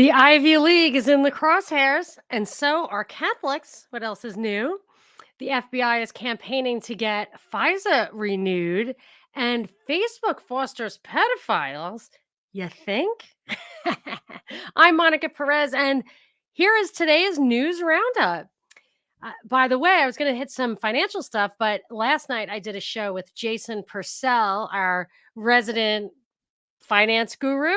The Ivy League is in the crosshairs, and so are Catholics. What else is new? The FBI is campaigning to get FISA renewed, and Facebook fosters pedophiles. You think? I'm Monica Perez, and here is today's news roundup. By the way, I was going to hit some financial stuff, but last night I did a show with Jason Purcell, our resident finance guru,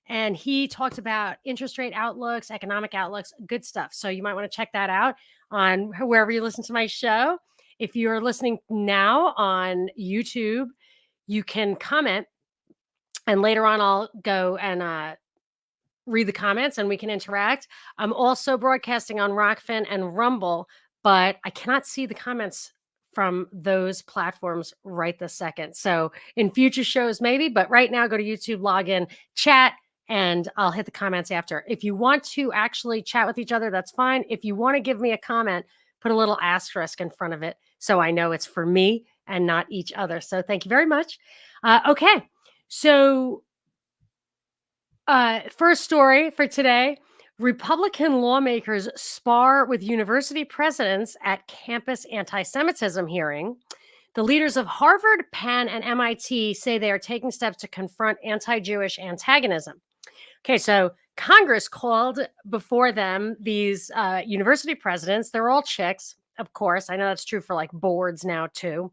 and he talked about interest rate outlooks, economic outlooks, good stuff. So you might want to check that out on wherever you listen to my show. If you're listening now on YouTube, you can comment, and later on I'll go and read the comments and we can interact. I'm also broadcasting on Rockfin and Rumble, but I cannot see the comments from those platforms right this second. So in future shows, maybe, but right now go to YouTube, log in, chat, and I'll hit the comments after. If you want to actually chat with each other, that's fine. If you want to give me a comment, put a little asterisk in front of it so I know it's for me and not each other. So thank you very much. Okay. So first story for today. Republican lawmakers spar with university presidents at campus anti-Semitism hearing. The leaders of Harvard, Penn, and MIT say they are taking steps to confront anti-Jewish antagonism. Okay, so Congress called before them these university presidents. They're all chicks, of course. I know that's true for like boards now too.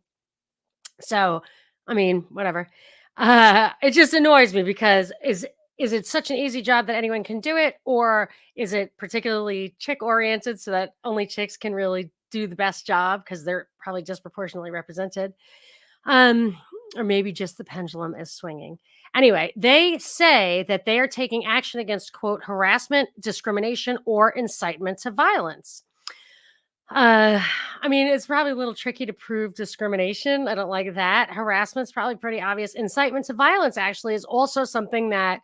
So, I mean, whatever. It just annoys me because is it such an easy job that anyone can do it, or is it particularly chick oriented so that only chicks can really do the best job because they're probably disproportionately represented? Or maybe just the pendulum is swinging. Anyway, they say that they are taking action against, quote, harassment, discrimination, or incitement to violence. I mean, it's probably a little tricky to prove discrimination. I don't like that. Harassment's probably pretty obvious. Incitement to violence actually is also something that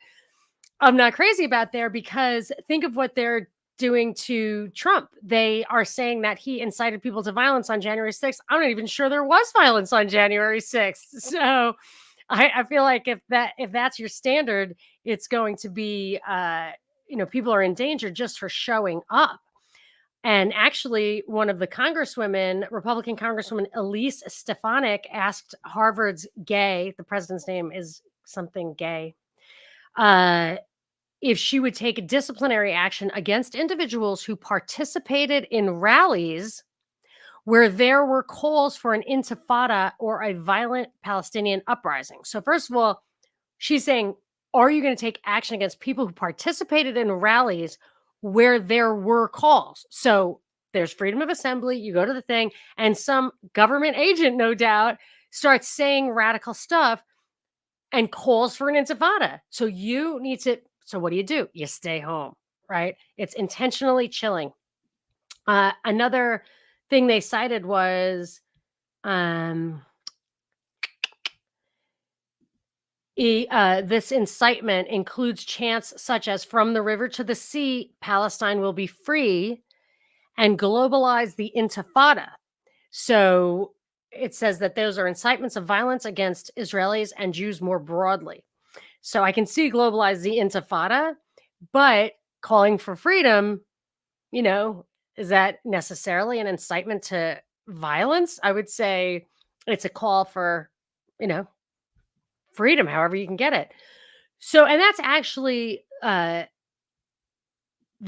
I'm not crazy about there, because think of what they're doing to Trump. They are saying that he incited people to violence on January 6th. I'm not even sure there was violence on January 6th. So I feel like if that's your standard, it's going to be people are in danger just for showing up. And actually, one of the congresswomen, Republican Congresswoman Elise Stefanik, asked Harvard's Gay, the president's name is something Gay, if she would take disciplinary action against individuals who participated in rallies where there were calls for an intifada or a violent Palestinian uprising. So first of all, she's saying, are you going to take action against people who participated in rallies where there were calls? So there's freedom of assembly. You go to the thing and some government agent, no doubt, starts saying radical stuff and calls for an intifada. So you need to, so what do? You stay home, right? It's intentionally chilling. Another thing they cited was this incitement includes chants such as "From the river to the sea, Palestine will be free," and "Globalize the Intifada." So it says that those are incitements of violence against Israelis and Jews more broadly. So I can see "Globalize the Intifada," but calling for freedom, is that necessarily an incitement to violence? I would say it's a call for, freedom, however you can get it. So, and that's actually the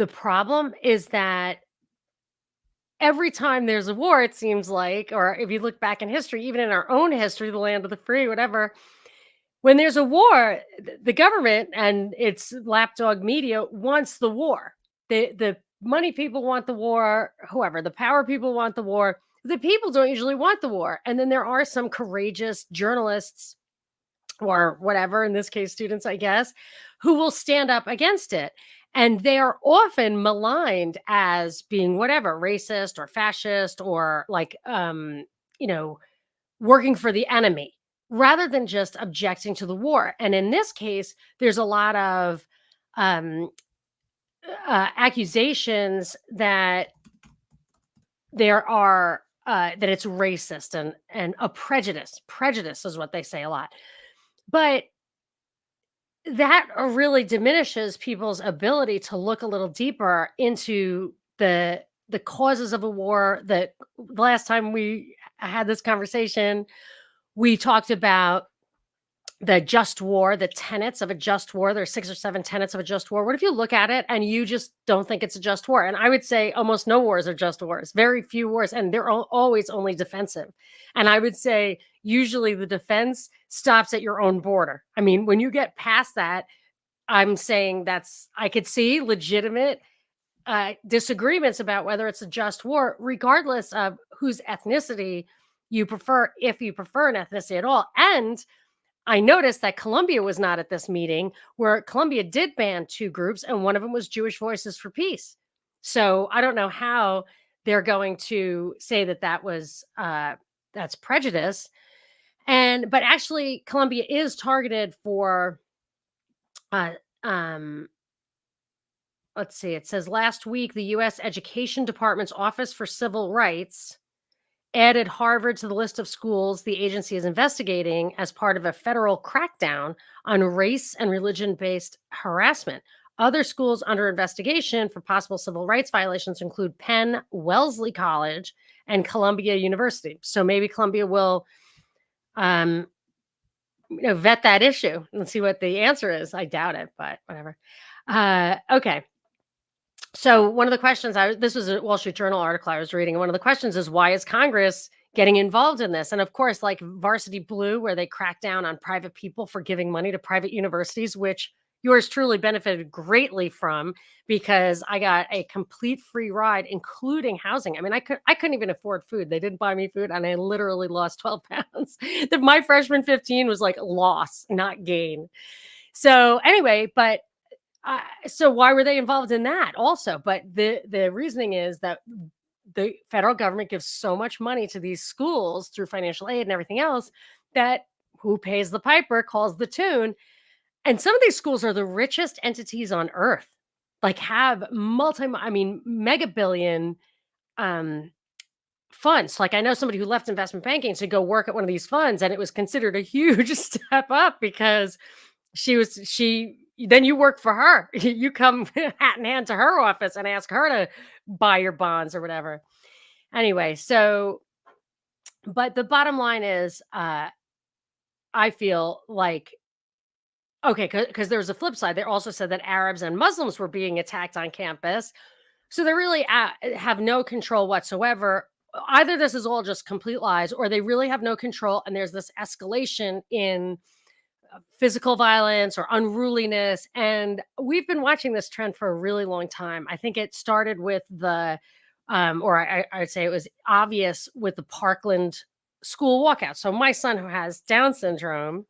problem, is that every time there's a war, it seems like, or if you look back in history, even in our own history, the land of the free, whatever, when there's a war, the government and its lapdog media wants the war. The money people want the war, whoever, the power people want the war. The people don't usually want the war. And then there are some courageous journalists or whatever, in this case, students, I guess, who will stand up against it. And they are often maligned as being whatever, racist or fascist or like, working for the enemy rather than just objecting to the war. And in this case, there's a lot of accusations that there are that it's racist and a prejudice. Prejudice is what they say a lot. But that really diminishes people's ability to look a little deeper into the causes of a war. That last time we had this conversation, we talked about the just war, the tenets of a just war. There's 6 or 7 tenets of a just war. What if you look at it and you just don't think it's a just war? And I would say almost no wars are just wars, very few wars, and they're always only defensive. And I would say usually the defense stops at your own border. I mean, when you get past that, I'm saying I could see legitimate disagreements about whether it's a just war, regardless of whose ethnicity you prefer, if you prefer an ethnicity at all. And I noticed that Colombia was not at this meeting, where Colombia did ban 2 groups, and one of them was Jewish Voices for Peace. So I don't know how they're going to say that that's prejudice. But actually, Colombia is targeted for. Uh, um, let's see. It says last week the U.S. Education Department's Office for Civil Rights added Harvard to the list of schools the agency is investigating as part of a federal crackdown on race and religion based harassment. Other schools under investigation for possible civil rights violations include Penn, Wellesley College, and Columbia University. So maybe Columbia will um, vet that issue and see what the answer is. I doubt it, but whatever. Okay. So one of the questions this was a Wall Street Journal article I was reading, and one of the questions is, why is Congress getting involved in this? And of course, like Varsity Blue, where they crack down on private people for giving money to private universities, which yours truly benefited greatly from, because I got a complete free ride, including housing. I mean, I couldn't even afford food. They didn't buy me food, and I literally lost 12 pounds. My freshman 15 was like loss, not gain. So anyway, but so why were they involved in that also? But the reasoning is that the federal government gives so much money to these schools through financial aid and everything else, that who pays the piper calls the tune. And some of these schools are the richest entities on earth, like have mega billion um, funds. Like I know somebody who left investment banking to go work at one of these funds, and it was considered a huge step up, because she then you work for her. You come hat in hand to her office and ask her to buy your bonds or whatever. Anyway, so but the bottom line is, I feel like, okay, because there was a flip side. They also said that Arabs and Muslims were being attacked on campus. So they really have no control whatsoever. Either this is all just complete lies, or they really have no control, and there's this escalation in physical violence or unruliness. And we've been watching this trend for a really long time. I think it started with I'd say it was obvious with the Parkland school walkout. So my son, who has Down syndrome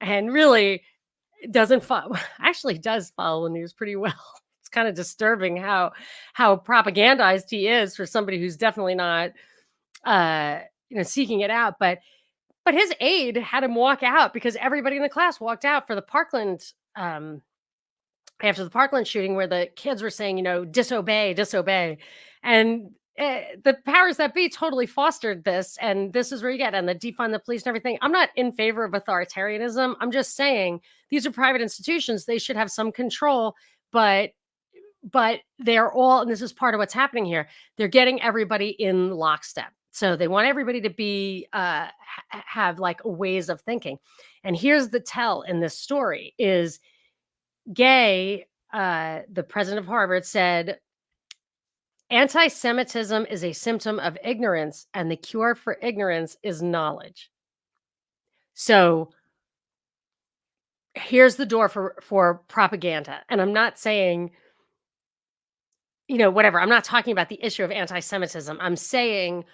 and really actually does follow the news pretty well. It's kind of disturbing how propagandized he is for somebody who's definitely not seeking it out. But his aide had him walk out, because everybody in the class walked out for the Parkland, after the Parkland shooting, where the kids were saying, disobey, disobey. And the powers that be totally fostered this. And this is where you get, and the defund the police and everything. I'm not in favor of authoritarianism. I'm just saying these are private institutions. They should have some control, but they're all, and this is part of what's happening here, they're getting everybody in lockstep. So they want everybody to be have like ways of thinking. And here's the tell in this story is Gay, the president of Harvard, said anti-Semitism is a symptom of ignorance, and the cure for ignorance is knowledge. So here's the door for propaganda. And I'm not saying, whatever. I'm not talking about the issue of anti-Semitism. I'm saying,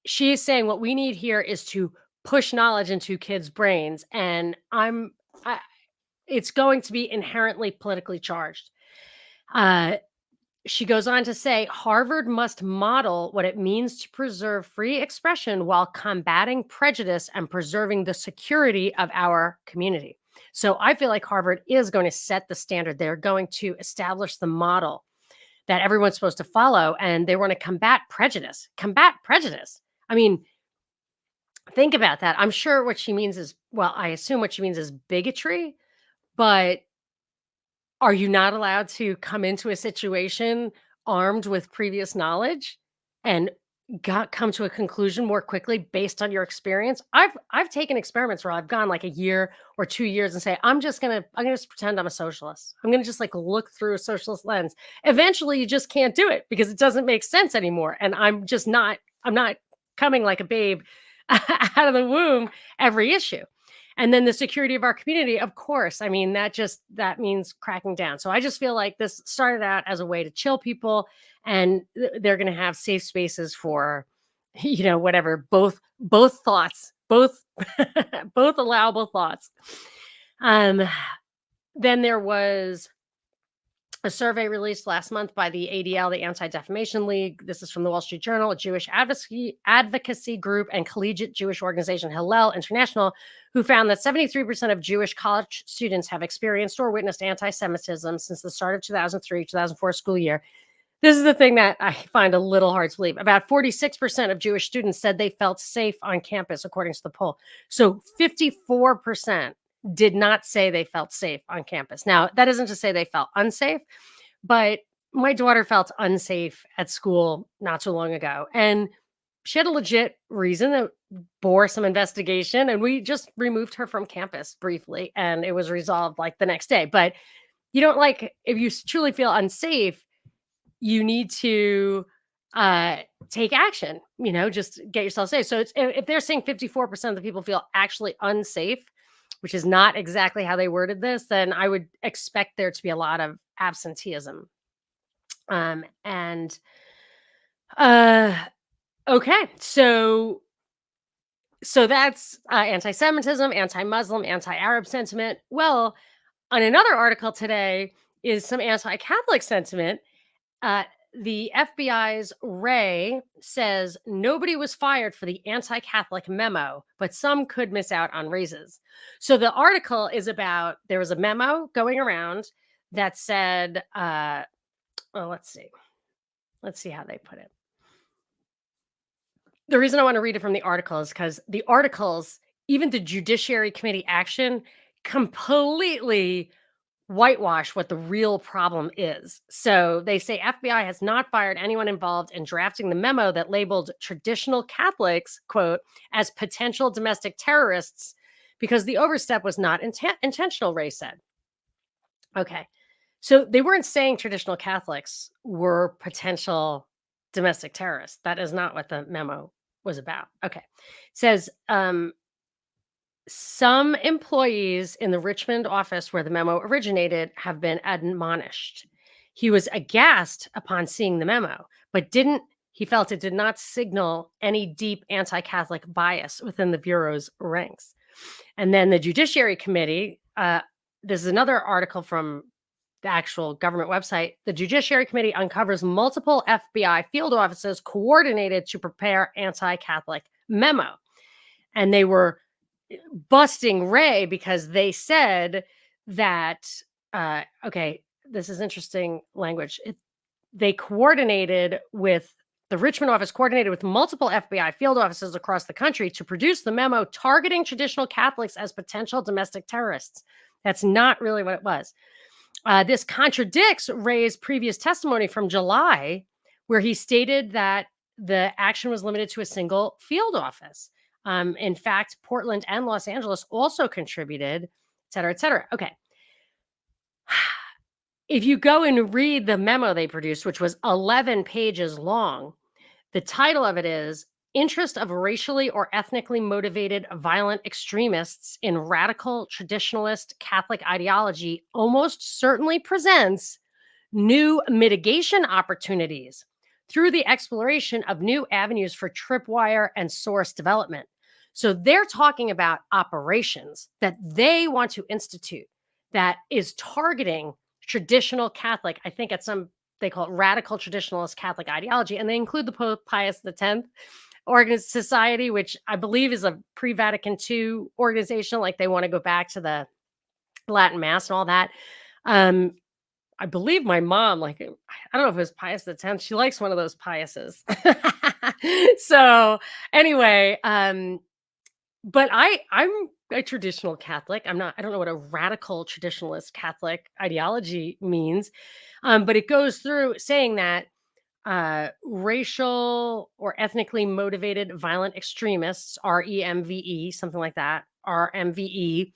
she's saying what we need here is to push knowledge into kids' brains. And it's going to be inherently politically charged. She goes on to say, Harvard must model what it means to preserve free expression while combating prejudice and preserving the security of our community. So I feel like Harvard is going to set the standard. They're going to establish the model that everyone's supposed to follow, and they want to combat prejudice. Combat prejudice. I mean, think about that. I'm sure what she means is, I assume what she means is bigotry, But are you not allowed to come into a situation armed with previous knowledge and come to a conclusion more quickly based on your experience? I've taken experiments where I've gone like a year or 2 years and say, I'm gonna just pretend I'm a socialist. I'm gonna just like look through a socialist lens. Eventually you just can't do it because it doesn't make sense anymore. And I'm not coming like a babe out of the womb every issue. And then the security of our community, of course. I mean, that means cracking down. So I just feel like this started out as a way to chill people, and they're going to have safe spaces for, whatever, both thoughts, both both allowable thoughts. Um, then there was a survey released last month by the ADL, the Anti-Defamation League. This is from the Wall Street Journal, a Jewish advocacy group and collegiate Jewish organization, Hillel International, who found that 73% of Jewish college students have experienced or witnessed anti-Semitism since the start of 2003-2004 school year. This is the thing that I find a little hard to believe. About 46% of Jewish students said they felt safe on campus, according to the poll. So 54% did not say they felt safe on campus. Now, that isn't to say they felt unsafe, but my daughter felt unsafe at school not too long ago. And she had a legit reason that bore some investigation. And we just removed her from campus briefly, and it was resolved like the next day. But you don't if you truly feel unsafe, you need to take action, just get yourself safe. So if they're saying 54% of the people feel actually unsafe, which is not exactly how they worded this, then I would expect there to be a lot of absenteeism. And okay, so that's anti-Semitism, anti-Muslim, anti-Arab sentiment. Well, on another article today is some anti-Catholic sentiment. The FBI's Wray says nobody was fired for the anti-Catholic memo, but some could miss out on raises. So the article is about, there was a memo going around that said, let's see how they put it. The reason I want to read it from the article is because the articles, even the Judiciary Committee action, completely whitewash what the real problem is. So they say FBI has not fired anyone involved in drafting the memo that labeled traditional Catholics, quote, as potential domestic terrorists because the overstep was not intentional, Wray said. Okay. So they weren't saying traditional Catholics were potential domestic terrorists. That is not what the memo was about. Okay. It says, some employees in the Richmond office where the memo originated have been admonished. He was aghast upon seeing the memo, but he felt it did not signal any deep anti-Catholic bias within the Bureau's ranks. And then the Judiciary Committee, this is another article from the actual government website. The Judiciary Committee uncovers multiple FBI field offices coordinated to prepare anti-Catholic memo. And they were busting Wray because they said that, okay, this is interesting language. The Richmond office coordinated with multiple FBI field offices across the country to produce the memo targeting traditional Catholics as potential domestic terrorists. That's not really what it was. This contradicts Wray's previous testimony from July, where he stated that the action was limited to a single field office. In fact, Portland and Los Angeles also contributed, et cetera, et cetera. Okay. If you go and read the memo they produced, which was 11 pages long, the title of it is Interest of Racially or Ethnically Motivated Violent Extremists in Radical Traditionalist Catholic Ideology Almost Certainly Presents New Mitigation Opportunities through the exploration of new avenues for tripwire and source development. So they're talking about operations that they want to institute that is targeting traditional Catholic, I think they call it radical traditionalist Catholic ideology, and they include the Pope Pius X Society, which I believe is a pre-Vatican II organization. Like they want to go back to the Latin Mass and all that. I believe my mom, I don't know if it was Pius X, she likes one of those Piuses. So anyway, but I'm a traditional Catholic. I don't know what a radical traditionalist Catholic ideology means. But it goes through saying that racial or ethnically motivated violent extremists, REMVE, something like that, RMVE,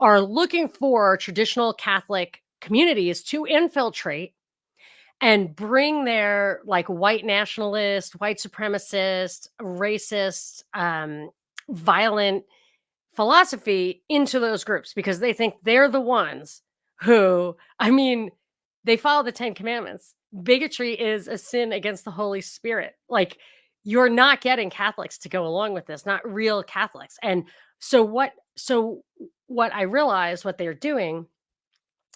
are looking for traditional Catholic communities to infiltrate and bring their like white nationalist, white supremacist, racist, violent philosophy into those groups because they think they're the ones who, I mean, they follow the 10 commandments. Bigotry is a sin against the Holy Spirit. Like, you're not getting Catholics to go along with this, not real Catholics. And so what I realized what they're doing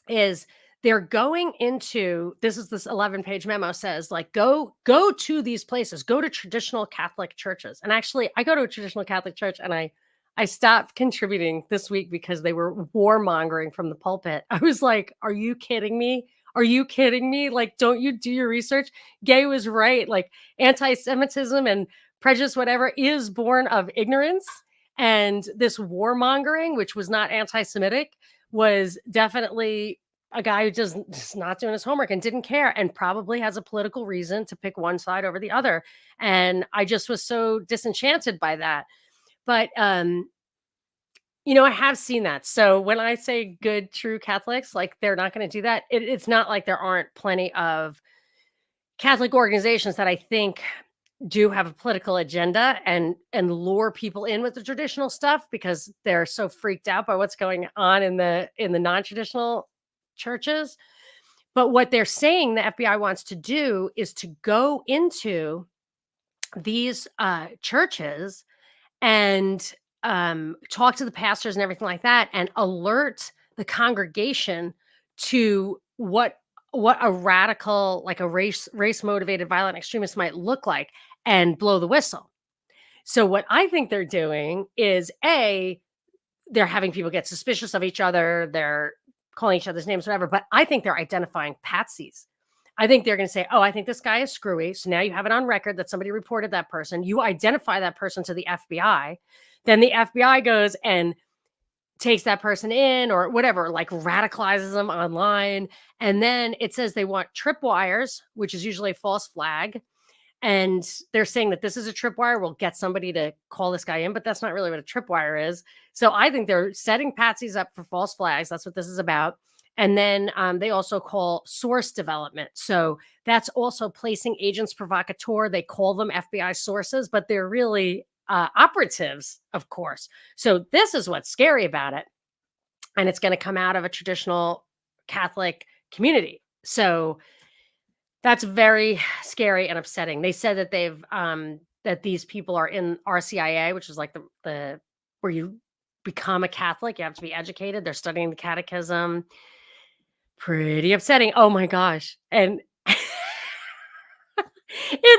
is they're going into this 11-page memo says like go to these places, go to traditional Catholic churches. And actually I go to a traditional Catholic church and I stopped contributing this week because they were warmongering from the pulpit. I was like, are you kidding me? Are you kidding me? Like, don't you do your research? Gay was right. Like, anti-Semitism and prejudice, whatever, is born of ignorance. And this warmongering, which was not anti-Semitic, was definitely a guy who just not doing his homework and didn't care and probably has a political reason to pick one side over the other. And I just was so disenchanted by that. But I have seen that. So when I say good, true Catholics, like they're not going to do that. It's not like there aren't plenty of Catholic organizations that I think do have a political agenda and lure people in with the traditional stuff because they're so freaked out by what's going on in the non-traditional churches. But what they're saying the FBI wants to do is to go into these churches and talk to the pastors and everything like that and alert the congregation to what a radical, like a race motivated violent extremist might look like and blow the whistle. So what I think they're doing is they're having people get suspicious of each other, they're calling each other's names, whatever, but I think they're identifying patsies. I think they're going to say, oh, I think this guy is screwy. So now you have it on record that somebody reported that person. You identify that person to the FBI. Then the FBI goes and takes that person in or whatever, like radicalizes them online. And then it says they want tripwires, which is usually a false flag. And they're saying that this is a tripwire. We'll get somebody to call this guy in, but that's not really what a tripwire is. So I think they're setting patsies up for false flags. That's what this is about. And then they also call source development. So that's also placing agents provocateur. They call them FBI sources, but they're really operatives, of course. So this is what's scary about it. And it's going to come out of a traditional Catholic community. So that's very scary and upsetting. They said that they've that these people are in RCIA, which is like the where you become a Catholic. You have to be educated. They're studying the catechism. Pretty upsetting. Oh my gosh. And in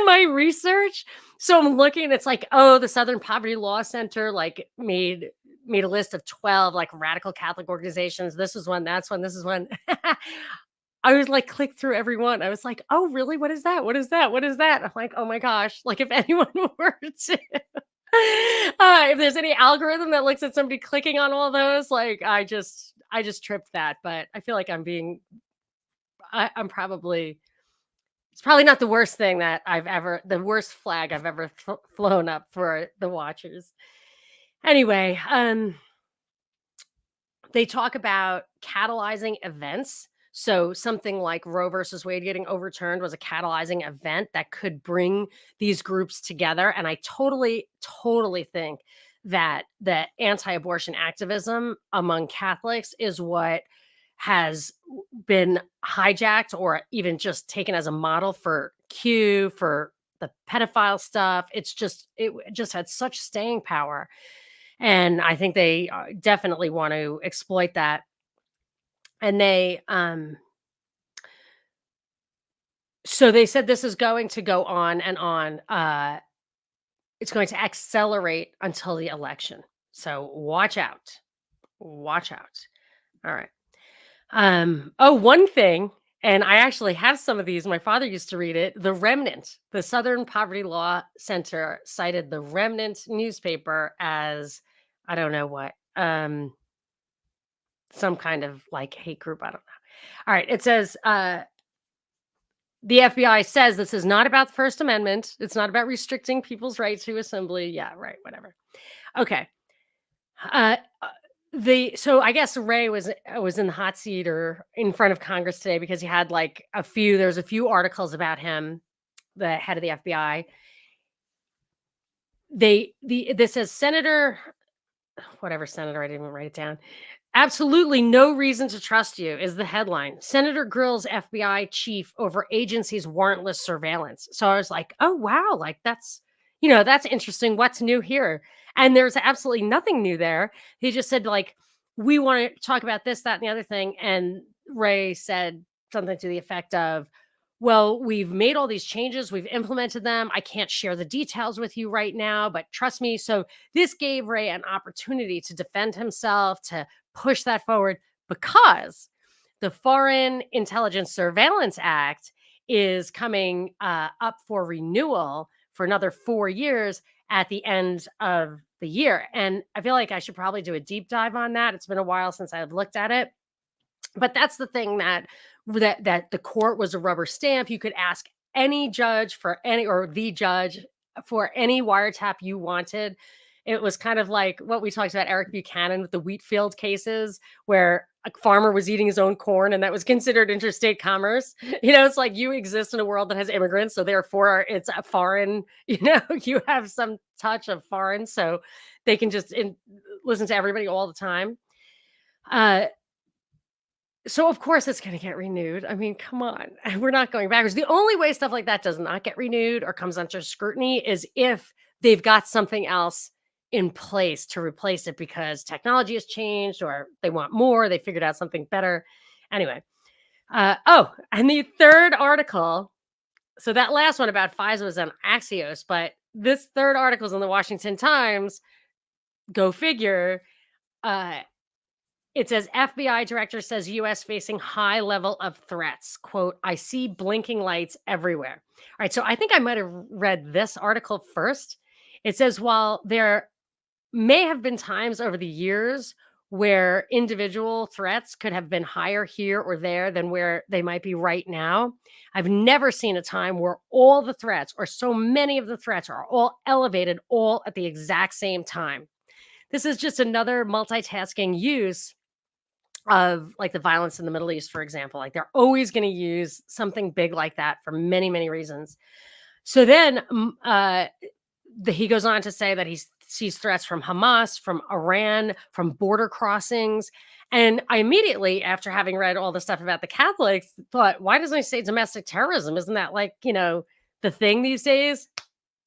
my research, so I'm looking, it's like, oh, the Southern Poverty Law Center like made a list of 12 like radical Catholic organizations. This is one, that's one, this is one. I was like, click through every one. I was like, oh, really? What is that? What is that? What is that? I'm like, oh my gosh. Like, if anyone were to, if there's any algorithm that looks at somebody clicking on all those, like, I just tripped that. But I feel like I'm probably, it's probably not the worst thing that the worst flag I've ever flown up for the watchers. Anyway, they talk about catalyzing events. So something like Roe versus Wade getting overturned was a catalyzing event that could bring these groups together. And I totally think that anti-abortion activism among Catholics is what has been hijacked or even just taken as a model for Q, for the pedophile stuff. It just had such staying power. And I think they definitely want to exploit that. And so they said this is going to go on and on. It's going to accelerate until the election. So watch out. Watch out. All right. One thing, and I actually have some of these. My father used to read it. The Remnant, the Southern Poverty Law Center cited the Remnant newspaper as, I don't know what, um, some kind of like hate group. I don't know. All right. It says the FBI says this is not about the First Amendment. It's not about restricting people's right to assembly. Yeah, right. Whatever. Okay. Uh, uh, so I guess Ray was in the hot seat or in front of Congress today because he had like there's a few articles about him, the head of the FBI. This says Senator, whatever senator, I didn't even write it down. Absolutely no reason to trust you is the headline. Senator grills FBI chief over agency's warrantless surveillance. So I was like, oh wow, like that's interesting. What's new here? And there's absolutely nothing new there. He just said like, we want to talk about this, that, and the other thing. And Ray said something to the effect of, well, we've made all these changes, we've implemented them. I can't share the details with you right now, but trust me. So this gave Ray an opportunity to defend himself, to push that forward because the Foreign Intelligence Surveillance Act is coming up for renewal for another 4 years at the end of the year. And I feel like I should probably do a deep dive on that. It's been a while since I've looked at it. But that's the thing that the court was a rubber stamp. You could ask any judge for any or the judge for any wiretap you wanted. It was kind of like what we talked about Eric Buchanan with the wheat field cases, where a farmer was eating his own corn and that was considered interstate commerce. It's like you exist in a world that has immigrants, so therefore it's a foreign, you have some touch of foreign, so they can just listen to everybody all the time. So of course it's going to get renewed. I mean, come on. We're not going backwards. The only way stuff like that does not get renewed or comes under scrutiny is if they've got something else in place to replace it because technology has changed or they want more, they figured out something better. Anyway. And the third article, so that last one about FISA was on Axios, but this third article is in the Washington Times. Go figure. It says FBI director says U.S. facing high level of threats. Quote, I see blinking lights everywhere. All right. So I think I might have read this article first. It says, while there may have been times over the years where individual threats could have been higher here or there than where they might be right now, I've never seen a time where all the threats or so many of the threats are all elevated all at the exact same time. This is just another multitasking use of like the violence in the Middle East, for example. Like they're always going to use something big like that for many, many reasons. So then he goes on to say that he sees threats from Hamas, from Iran, from border crossings. And I immediately, after having read all the stuff about the Catholics, thought, why doesn't he say domestic terrorism? Isn't that like, the thing these days?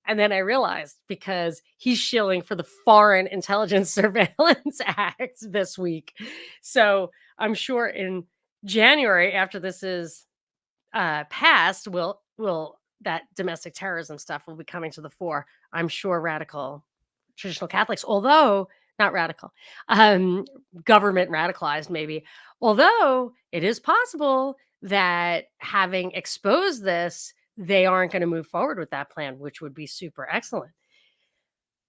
And then I realized because he's shilling for the Foreign Intelligence Surveillance Act this week. So I'm sure in January, after this is passed, will that domestic terrorism stuff will be coming to the fore. I'm sure radical traditional Catholics, although not radical, government radicalized maybe. Although it is possible that having exposed this, they aren't going to move forward with that plan, which would be super excellent.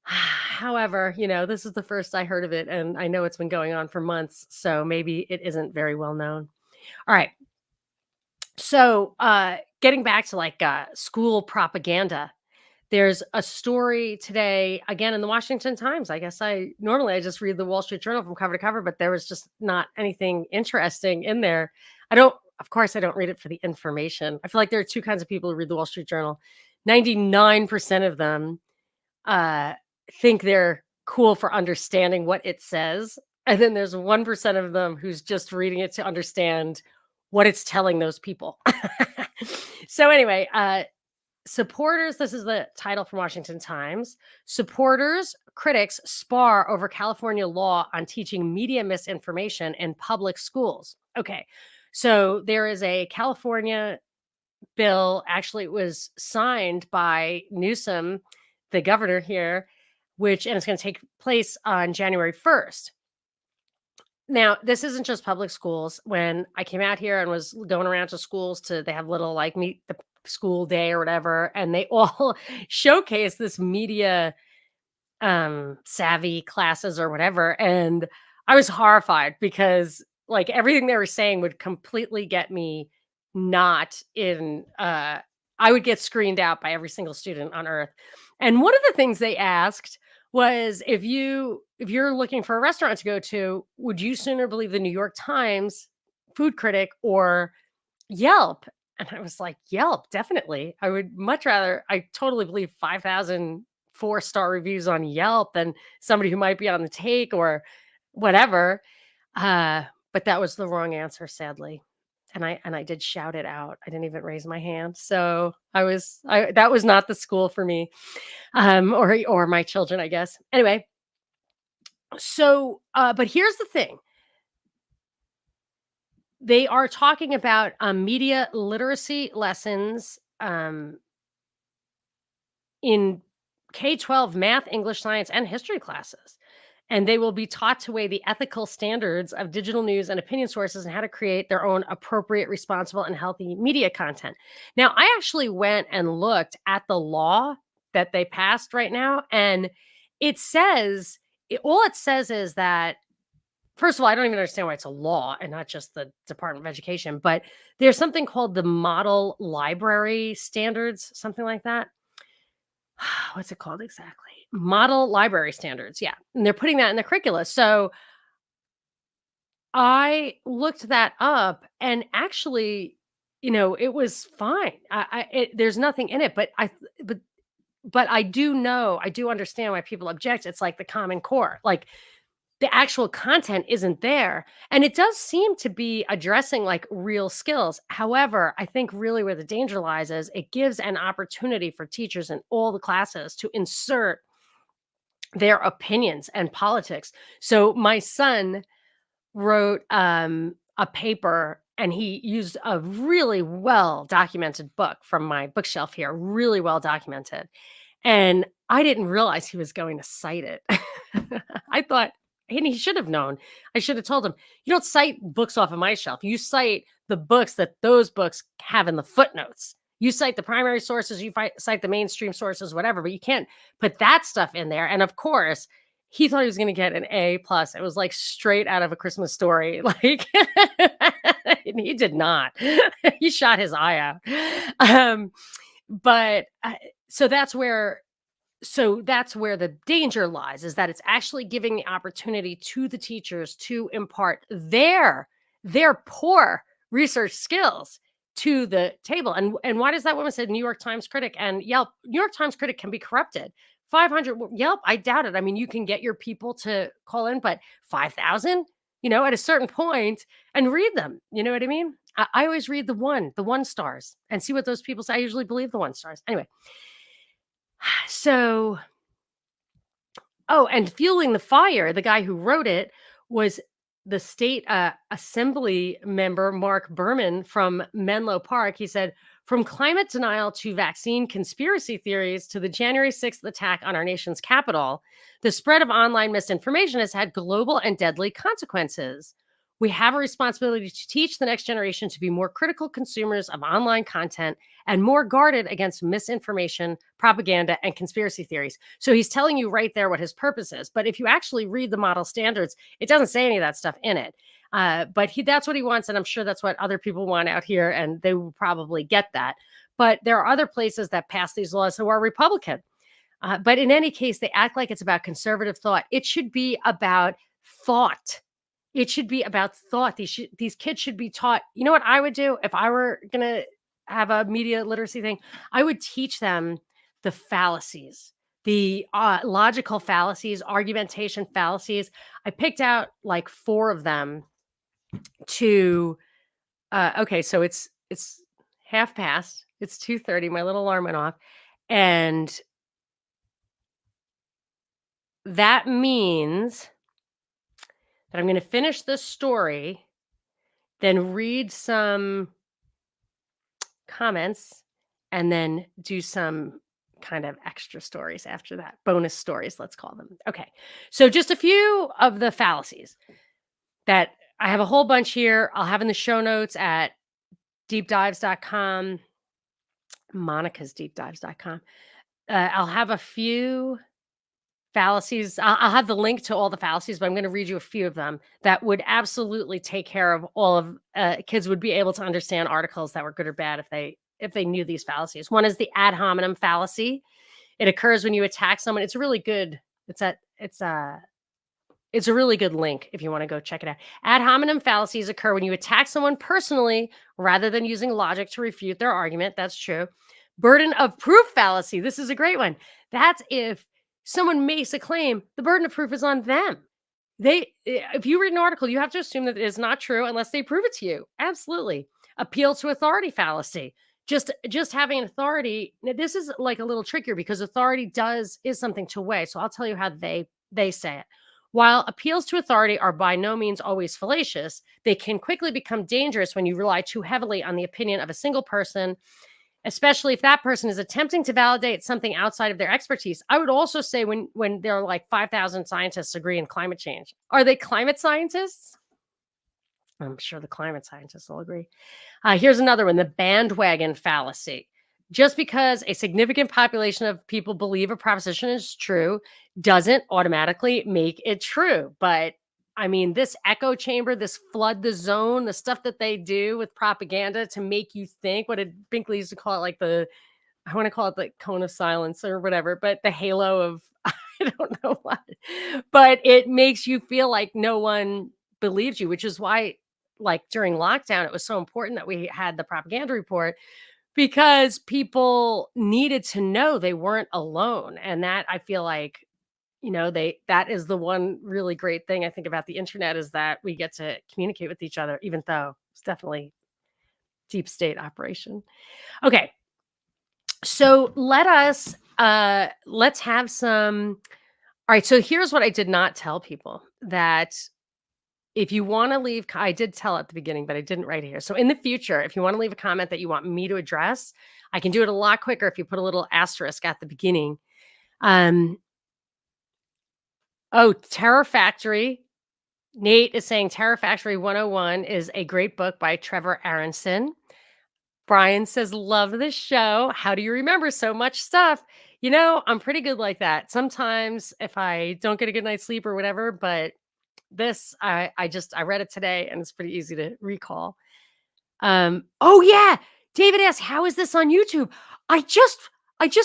However, this is the first I heard of it, and I know it's been going on for months, so maybe it isn't very well known. All right. So getting back to like school propaganda, there's a story today, again, in the Washington Times. I guess I just read the Wall Street Journal from cover to cover, but there was just not anything interesting in there. Of course, I don't read it for the information. I feel like there are two kinds of people who read the Wall Street Journal. 99% of them think they're cool for understanding what it says. And then there's 1% of them who's just reading it to understand what it's telling those people. So anyway, supporters, this is the title from Washington Times. Supporters, critics spar over California law on teaching media misinformation in public schools. Okay. So there is a California bill, actually it was signed by Newsom, the governor here, and it's going to take place on January 1st. Now, this isn't just public schools. When I came out here and was going around to schools they have little like meet the school day or whatever, and they all showcase this media savvy classes or whatever, and I was horrified because, like, everything they were saying would completely get me not in, I would get screened out by every single student on earth. And one of the things they asked was, if you're looking for a restaurant to go to, would you sooner believe the New York Times food critic or Yelp? And I was like, Yelp, definitely. I would much rather, I totally believe 5,000 4-star reviews on Yelp than somebody who might be on the take or whatever. Uh, but that was the wrong answer, sadly. And I did shout it out. I didn't even raise my hand. So I that was not the school for me. Or my children, I guess. Anyway, so but here's the thing. They are talking about media literacy lessons in K-12 math, English, science, and history classes. And they will be taught to weigh the ethical standards of digital news and opinion sources and how to create their own appropriate, responsible, and healthy media content. Now, I actually went and looked at the law that they passed right now, and it says, all it says is that, first of all, I don't even understand why it's a law and not just the Department of Education, but there's something called the Model Library Standards, something like that. What's it called exactly? Model library standards. Yeah. And they're putting that in the curricula. So I looked that up and actually, it was fine. There's nothing in it, but but I do know, I do understand why people object. It's like the Common Core. Like, the actual content isn't there. And it does seem to be addressing like real skills. However, I think really where the danger lies is it gives an opportunity for teachers in all the classes to insert their opinions and politics. So my son wrote a paper and he used a really well documented book from my bookshelf here, really well documented. And I didn't realize he was going to cite it. I thought, and he should have known. I should have told him, you don't cite books off of my shelf. You cite the books that those books have in the footnotes. You cite the primary sources, cite the mainstream sources, whatever, but you can't put that stuff in there. And of course, he thought he was going to get an A plus. It was like straight out of A Christmas Story. Like, and he did not. He shot his eye out. But so that's where the danger lies, is that it's actually giving the opportunity to the teachers to impart their poor research skills to the table. And why does that woman say New York Times critic and Yelp? New York Times critic can be corrupted. 500 Yelp, I doubt it. I mean, you can get your people to call in, but 5,000, at a certain point, and read them. You know what I mean? I always read the one stars and see what those people say. I usually believe the one stars. Anyway, so, oh, and fueling the fire, the guy who wrote it was the state assembly member, Mark Berman from Menlo Park. He said, from climate denial to vaccine conspiracy theories to the January 6th attack on our nation's capital, the spread of online misinformation has had global and deadly consequences. We have a responsibility to teach the next generation to be more critical consumers of online content and more guarded against misinformation, propaganda, and conspiracy theories. So he's telling you right there what his purpose is. But if you actually read the model standards, it doesn't say any of that stuff in it. But that's what he wants. And I'm sure that's what other people want out here. And they will probably get that. But there are other places that pass these laws who are Republican. But in any case, they act like it's about conservative thought. It should be about thought. It should be about thought. These kids should be taught. You know what I would do if I were going to have a media literacy thing? I would teach them the fallacies, the logical fallacies, argumentation fallacies. I picked out like 4 of them to, okay, so it's half past. It's 2:30. My little alarm went off. And that means that I'm going to finish this story, then read some comments, and then do some kind of extra stories after that. Bonus stories, let's call them. Okay. So just a few of the fallacies that I have a whole bunch here. I'll have in the show notes at deepdives.com, monicasdeepdives.com. I'll have a few fallacies. I'll have the link to all the fallacies, but I'm going to read you a few of them that would absolutely take care of all of kids would be able to understand articles that were good or bad if they knew these fallacies. One is the ad hominem fallacy. It occurs when you attack someone. It's really good. It's a really good link if you want to go check it out. Ad hominem fallacies occur when you attack someone personally rather than using logic to refute their argument. That's true. Burden of proof fallacy. This is a great one. That's if someone makes a claim, the burden of proof is on them. If you read an article, you have to assume that it is not true unless they prove it to you. Absolutely. Appeal to authority fallacy. Just having an authority. Now, this is like a little trickier because authority is something to weigh. So I'll tell you how they say it. While appeals to authority are by no means always fallacious, they can quickly become dangerous when you rely too heavily on the opinion of a single person, especially if that person is attempting to validate something outside of their expertise. I would also say when there are like 5,000 scientists agree in climate change. Are they climate scientists? I'm sure the climate scientists will agree. Here's another one, the bandwagon fallacy. Just because a significant population of people believe a proposition is true doesn't automatically make it true. But I mean, this echo chamber, this flood the zone, the stuff that they do with propaganda to make you think, what did Binkley used to call it, I want to call it the cone of silence or whatever, but the halo of, I don't know what, but it makes you feel like no one believes you, which is why, like during lockdown, it was so important that we had the propaganda report because people needed to know they weren't alone. And that I feel like, that is the one really great thing I think about the internet is that we get to communicate with each other, even though it's definitely deep state operation. Okay. So let's have some. All right. So here's what I did not tell people that if you want to leave, I did tell at the beginning, but I didn't write it here. So in the future, if you want to leave a comment that you want me to address, I can do it a lot quicker if you put a little asterisk at the beginning. Terror Factory. Nate is saying Terror Factory 101 is a great book by Trevor Aronson. Brian says, love the show. How do you remember so much stuff? I'm pretty good like that. Sometimes if I don't get a good night's sleep or whatever, but this, I read it today and it's pretty easy to recall. Oh yeah. David asks, how is this on YouTube? I just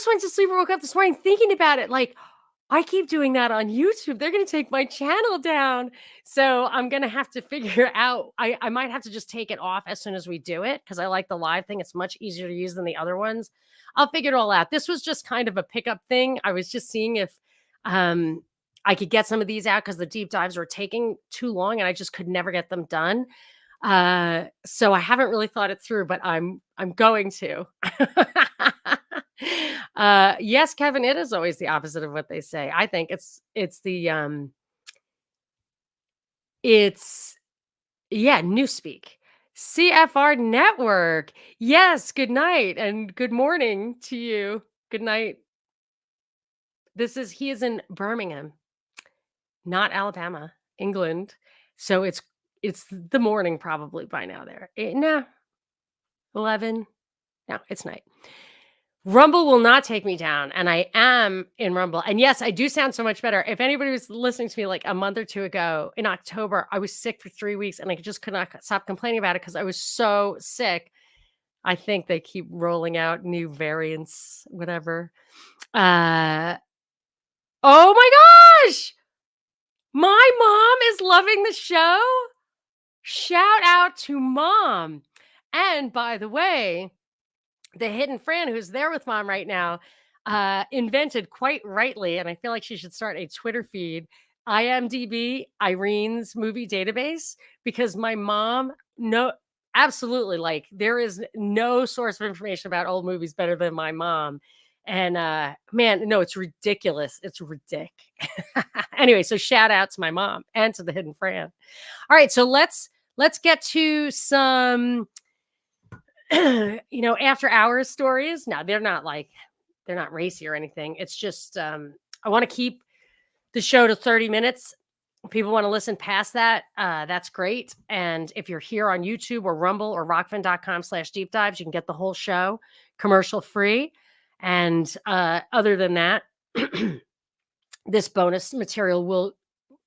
went to sleep and woke up this morning thinking about it. Like, I keep doing that on YouTube. They're going to take my channel down. So I'm going to have to figure out, I might have to just take it off as soon as we do it because I like the live thing. It's much easier to use than the other ones. I'll figure it all out. This was just kind of a pickup thing. I was just seeing if I could get some of these out because the deep dives were taking too long and I just could never get them done. So I haven't really thought it through, but I'm going to. Yes, Kevin, it is always the opposite of what they say. I think it's Newspeak. CFR Network. Yes, good night and good morning to you. Good night. He is in Birmingham, not Alabama, England. So it's the morning probably by now there. 11. No, it's night. Rumble will not take me down, and I am in Rumble. And yes, I do sound so much better. If anybody was listening to me like a month or two ago in October, I was sick for 3 weeks, and I just could not stop complaining about it because I was so sick. I think they keep rolling out new variants, whatever. Oh my gosh! My mom is loving the show. Shout out to Mom. And by the way, the hidden Fran, who's there with Mom right now, invented quite rightly, and I feel like she should start a Twitter feed, IMDb, Irene's movie database, because my mom, absolutely, like there is no source of information about old movies better than my mom. And man, no, it's ridiculous. It's ridiculous. Anyway, so shout out to my mom and to the hidden Fran. All right, so let's get to some after hours stories. Now they're not racy or anything. It's just I want to keep the show to 30 minutes. If people want to listen past that, that's great. And if you're here on YouTube or Rumble or rockfin.com/deep dives, you can get the whole show commercial free. And other than that, This bonus material will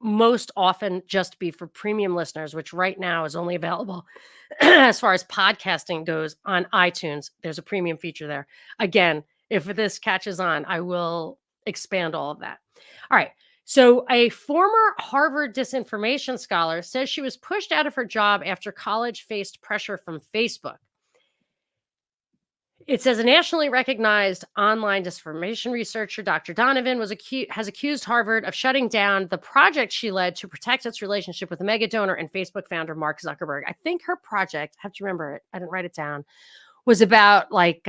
most often just be for premium listeners, which right now is only available as far as podcasting goes on iTunes. There's a premium feature there. Again, if this catches on, I will expand all of that. All right. So, a former Harvard disinformation scholar says she was pushed out of her job after college faced pressure from Facebook. It says a nationally recognized online disinformation researcher, Dr. Donovan, has accused Harvard of shutting down the project she led to protect its relationship with the mega donor and Facebook founder Mark Zuckerberg. I think her project, I have to remember it, I didn't write it down, was about like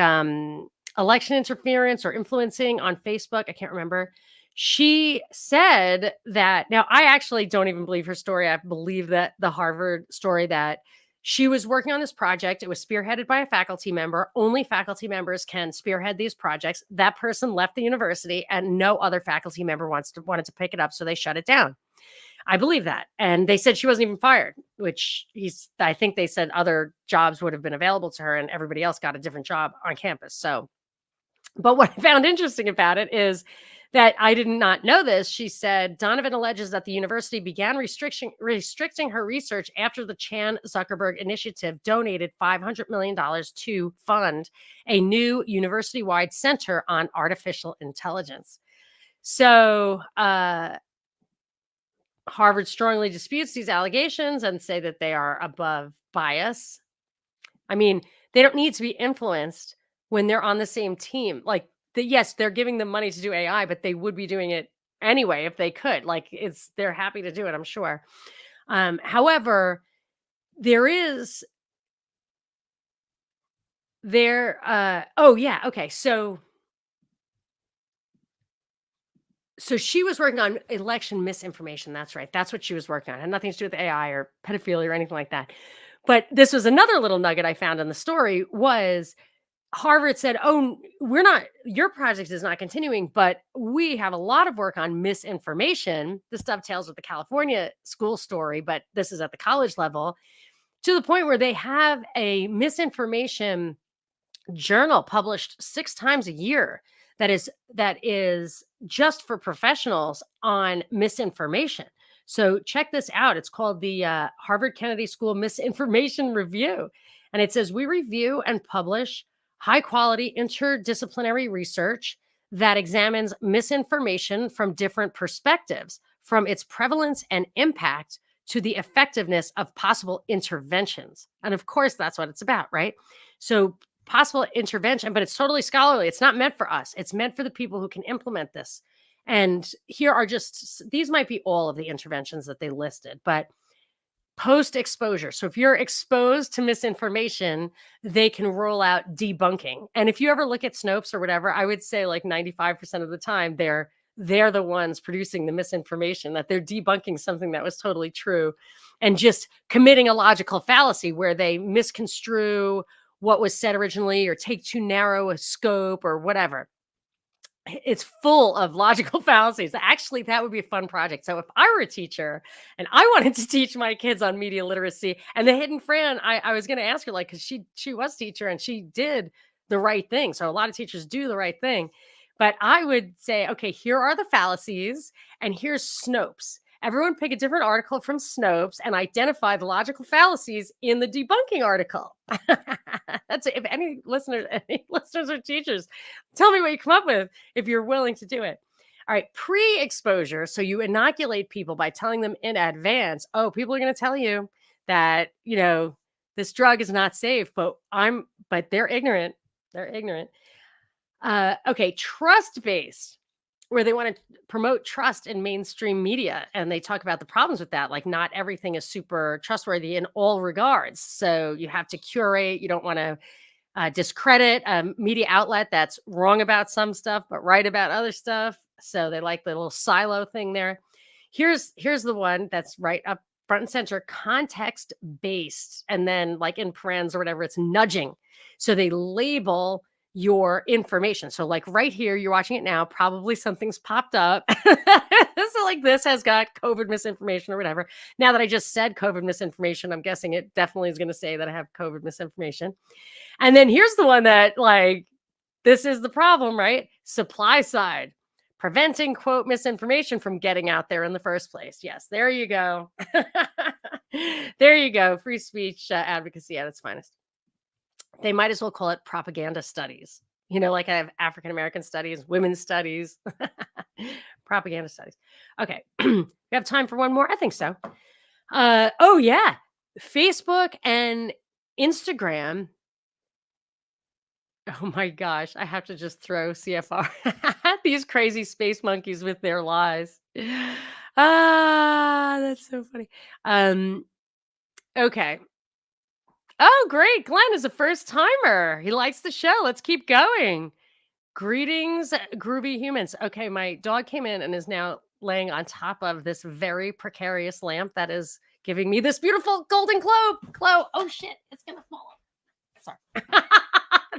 election interference or influencing on Facebook. I can't remember. She said that, now I actually don't even believe her story. I believe that the Harvard story, that she was working on this project. It was spearheaded by a faculty member. Only faculty members can spearhead these projects. That person left the university and no other faculty member wanted to pick it up. So they shut it down. I believe that. And they said she wasn't even fired, which I think they said other jobs would have been available to her and everybody else got a different job on campus. So, but what I found interesting about it is that I did not know this. She said Donovan alleges that the university began restricting her research after the Chan Zuckerberg Initiative donated $500 million to fund a new university-wide center on artificial intelligence. So Harvard strongly disputes these allegations and say that they are above bias. I mean, they don't need to be influenced when they're on the same team. Like, yes, they're giving them money to do AI, but they would be doing it anyway if they could. Like, they're happy to do it, I'm sure. However, So she was working on election misinformation. That's right. That's what she was working on. It had nothing to do with AI or pedophilia or anything like that. But this was another little nugget I found in the story was Harvard said, "Oh, your project is not continuing, but we have a lot of work on misinformation." This dovetails with the California school story, but this is at the college level, to the point where they have a misinformation journal published 6 times a year that is just for professionals on misinformation. So check this out. It's called the Harvard Kennedy School Misinformation Review. And it says, we review and publish high quality interdisciplinary research that examines misinformation from different perspectives, from its prevalence and impact to the effectiveness of possible interventions. And of course, that's what it's about, right? So possible intervention, but it's totally scholarly. It's not meant for us. It's meant for the people who can implement this. And here are these might be all of the interventions that they listed, but post-exposure. So if you're exposed to misinformation, they can roll out debunking. And if you ever look at Snopes or whatever, I would say like 95% of the time, they're the ones producing the misinformation, that they're debunking something that was totally true and just committing a logical fallacy where they misconstrue what was said originally or take too narrow a scope or whatever. It's full of logical fallacies. Actually, that would be a fun project. So if I were a teacher and I wanted to teach my kids on media literacy, and the hidden Fran, I was going to ask her, like, because she was a teacher and she did the right thing. So a lot of teachers do the right thing. But I would say, okay, here are the fallacies and here's Snopes. Everyone pick a different article from Snopes and identify the logical fallacies in the debunking article. That's it. If any listeners or teachers, tell me what you come up with if you're willing to do it. All right, pre-exposure. So you inoculate people by telling them in advance, oh, people are going to tell you that, this drug is not safe, but they're ignorant. They're ignorant. Okay, trust-based, where they want to promote trust in mainstream media. And they talk about the problems with that. Like, not everything is super trustworthy in all regards. So you have to curate. You don't want to discredit a media outlet that's wrong about some stuff, but right about other stuff. So they like the little silo thing there. Here's the one that's right up front and center, context-based. And then like in parens or whatever, it's nudging. So they label your information. So like right here, you're watching it now, probably something's popped up. So like this has got COVID misinformation or whatever. Now that I just said COVID misinformation, I'm guessing it definitely is going to say that I have COVID misinformation. And then here's the one that, like, this is the problem, right? Supply side. preventing, quote, misinformation from getting out there in the first place. Yes, there you go. There you go. Free speech advocacy at its finest. They might as well call it propaganda studies. Like I have African American studies, women's studies, propaganda studies. Okay. We have time for one more? I think so. Oh, yeah. Facebook and Instagram. Oh my gosh. I have to just throw CFR. These crazy space monkeys with their lies. That's so funny. Okay. Oh, great. Glenn is a first timer. He likes the show. Let's keep going. Greetings, groovy humans. Okay, my dog came in and is now laying on top of this very precarious lamp that is giving me this beautiful golden glow. Oh shit, it's gonna fall. Sorry.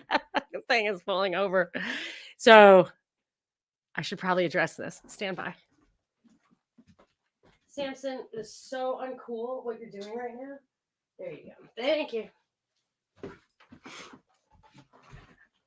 That fucking thing is falling over. So I should probably address this. Stand by. Samson, it is so uncool what you're doing right now. There you go. Thank you.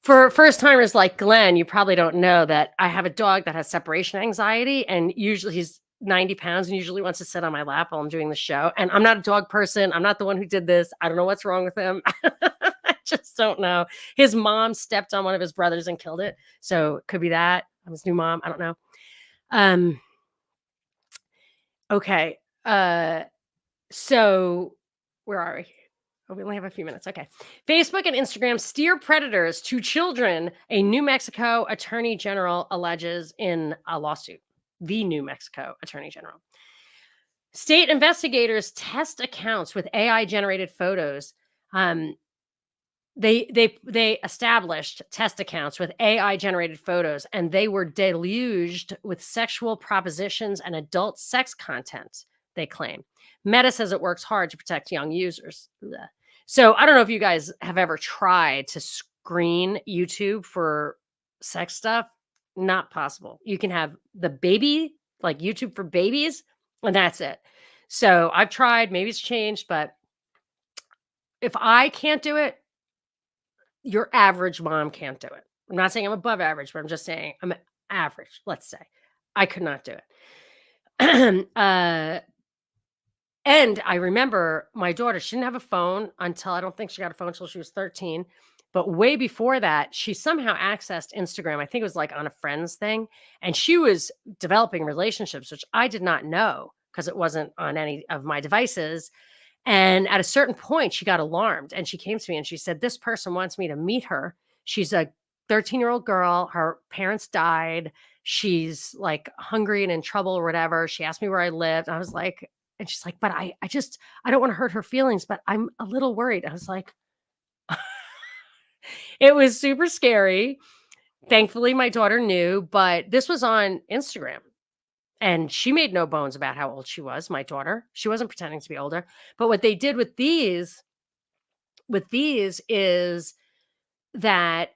For first timers like Glenn, you probably don't know that I have a dog that has separation anxiety, and usually he's 90 pounds and usually wants to sit on my lap while I'm doing the show. And I'm not a dog person. I'm not the one who did this. I don't know what's wrong with him. I just don't know. His mom stepped on one of his brothers and killed it. So it could be that. I'm his new mom. I don't know. Okay. So where are we? Oh, we only have a few minutes. Okay. Facebook and Instagram steer predators to children, a New Mexico attorney general alleges in a lawsuit. The New Mexico attorney general. State investigators test accounts with AI generated photos. They established test accounts with AI generated photos, and they were deluged with sexual propositions and adult sex content, they claim. Meta says it works hard to protect young users. Blech. So I don't know if you guys have ever tried to screen YouTube for sex stuff. Not possible. You can have the baby, like YouTube for babies, and that's it. So I've tried, maybe it's changed, but if I can't do it, your average mom can't do it. I'm not saying I'm above average, but I'm just saying I'm average, let's say. I could not do it. And I remember my daughter, she didn't have a phone until, I don't think she got a phone until she was 13. But way before that, she somehow accessed Instagram. I think it was like on a friends thing. And she was developing relationships, which I did not know because it wasn't on any of my devices. And at a certain point, she got alarmed and she came to me and she said, this person wants me to meet her. She's a 13-year-old girl. Her parents died. She's like hungry and in trouble or whatever. She asked me where I lived. I was like, and she's like, but I don't want to hurt her feelings, but I'm a little worried. I was like, it was super scary. Thankfully, my daughter knew, but this was on Instagram. And she made no bones about how old she was, my daughter. She wasn't pretending to be older. But what they did with these is that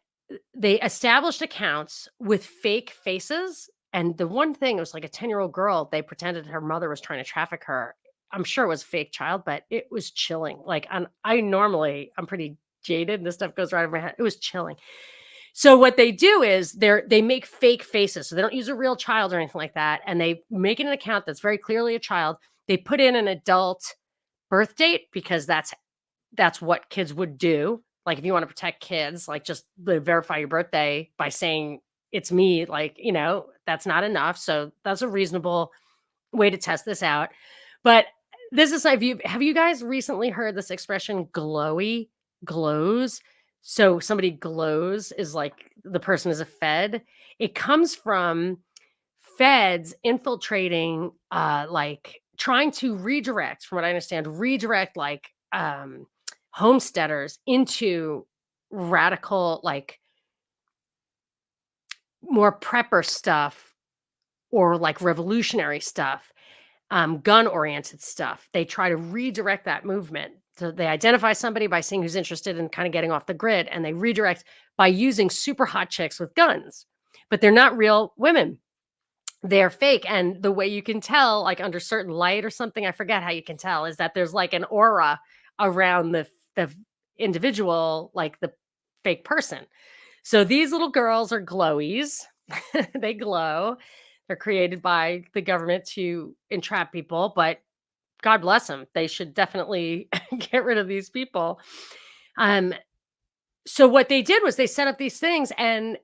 they established accounts with fake faces. And the one thing, it was like a 10-year-old girl, they pretended her mother was trying to traffic her. I'm sure it was a fake child, but it was chilling. Like I'm pretty jaded. This stuff goes right over my head. It was chilling. So what they do is they make fake faces. So they don't use a real child or anything like that. And they make an account that's very clearly a child. They put in an adult birth date because that's what kids would do. Like if you want to protect kids, like just verify your birthday by saying it's me, like, that's not enough. So that's a reasonable way to test this out. But this is, have you guys recently heard this expression glows? So somebody glows is like the person is a Fed. It comes from Feds infiltrating, like trying to redirect, from what I understand, like homesteaders into radical, like more prepper stuff or like revolutionary stuff, gun-oriented stuff. They try to redirect that movement. So they identify somebody by seeing who's interested in kind of getting off the grid, and they redirect by using super hot chicks with guns. But they're not real women. They're fake. And the way you can tell, like under certain light or something, I forget how you can tell, is that there's like an aura around the individual, like the fake person. So these little girls are glowies. They glow. They're created by the government to entrap people, but God bless them. They should definitely get rid of these people. Um, so what they did was they set up these things, and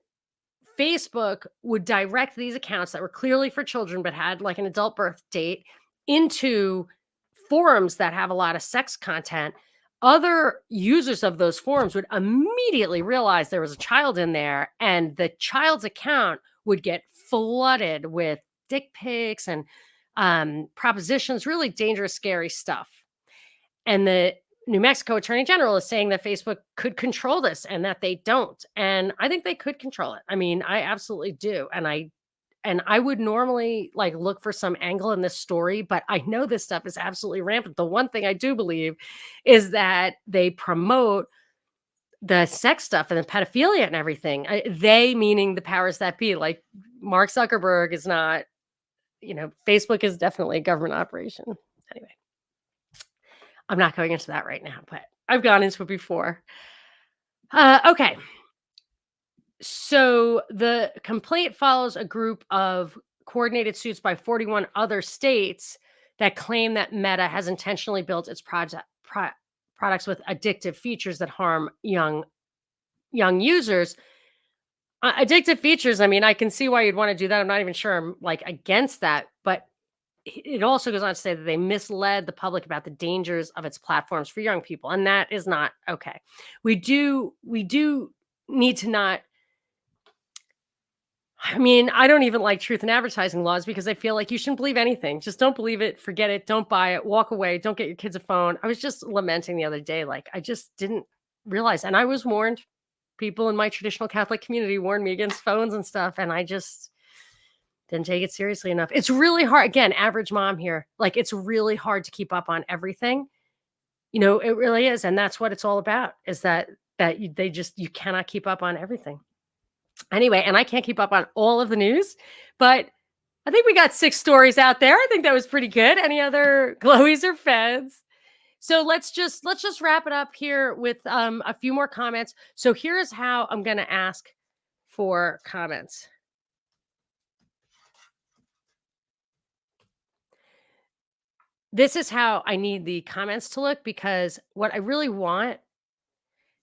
Facebook would direct these accounts that were clearly for children but had like an adult birth date into forums that have a lot of sex content. Other users of those forums would immediately realize there was a child in there, and the child's account would get flooded with dick pics and propositions, really dangerous, scary stuff. And the New Mexico Attorney General is saying that Facebook could control this and that they don't. And I think they could control it. I mean, I absolutely do. And I would normally like look for some angle in this story, but I know this stuff is absolutely rampant. The one thing I do believe is that they promote the sex stuff and the pedophilia and everything. They meaning the powers that be, like Mark Zuckerberg is not, Facebook is definitely a government operation. Anyway, I'm not going into that right now, but I've gone into it before. Okay. So the complaint follows a group of coordinated suits by 41 other states that claim that Meta has intentionally built its products with addictive features that harm young users. Addictive features, I mean, I can see why you'd want to do that. I'm not even sure I'm like against that, but it also goes on to say that they misled the public about the dangers of its platforms for young people, and that is not okay. We do need to not. I mean, I don't even like truth in advertising laws because I feel like you shouldn't believe anything. Just don't believe it, forget it, don't buy it, walk away, don't get your kids a phone. I was just lamenting the other day, like I just didn't realize, and I was warned. People in my traditional Catholic community warned me against phones and stuff, and I just didn't take it seriously enough. It's really hard. Again, average mom here. Like it's really hard to keep up on everything. It really is, and that's what it's all about. Is that you cannot keep up on everything. Anyway, and I can't keep up on all of the news, but I think we got 6 stories out there. I think that was pretty good. Any other glowies or feds? So let's just wrap it up here with a few more comments. So here's how I'm going to ask for comments. This is how I need the comments to look, because what I really want,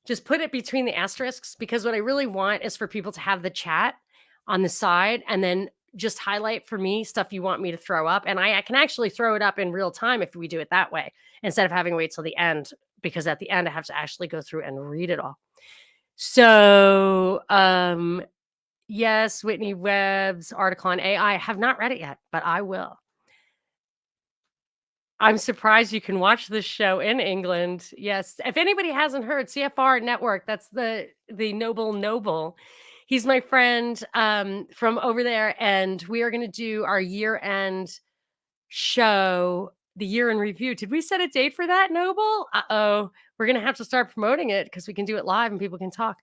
just put it between the asterisks, because what I really want is for people to have the chat on the side and then just highlight for me stuff you want me to throw up. And I can actually throw it up in real time if we do it that way, instead of having to wait till the end, because at the end I have to actually go through and read it all. So, yes, Whitney Webb's article on AI, I have not read it yet, but I will. I'm surprised you can watch this show in England. Yes. If anybody hasn't heard, CFR Network, that's the Noble. He's my friend from over there, and we are going to do our year-end show, the year in review. Did we set a date for that, Noble? Uh-oh. We're going to have to start promoting it because we can do it live and people can talk.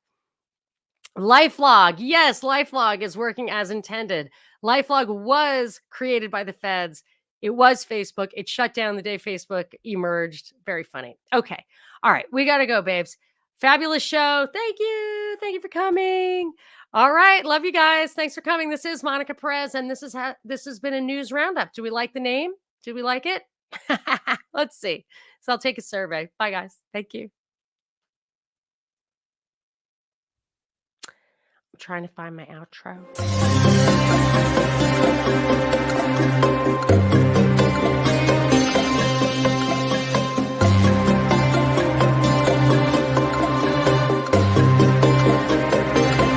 LifeLog. Yes, LifeLog is working as intended. LifeLog was created by the feds. It was Facebook. It shut down the day Facebook emerged. Very funny. Okay. All right. We got to go, babes. Fabulous show. Thank you. Thank you for coming. All right. Love you guys. Thanks for coming. This is Monica Perez, and this has been a news roundup. Do we like the name? Do we like it? Let's see. So I'll take a survey. Bye, guys. Thank you. I'm trying to find my outro.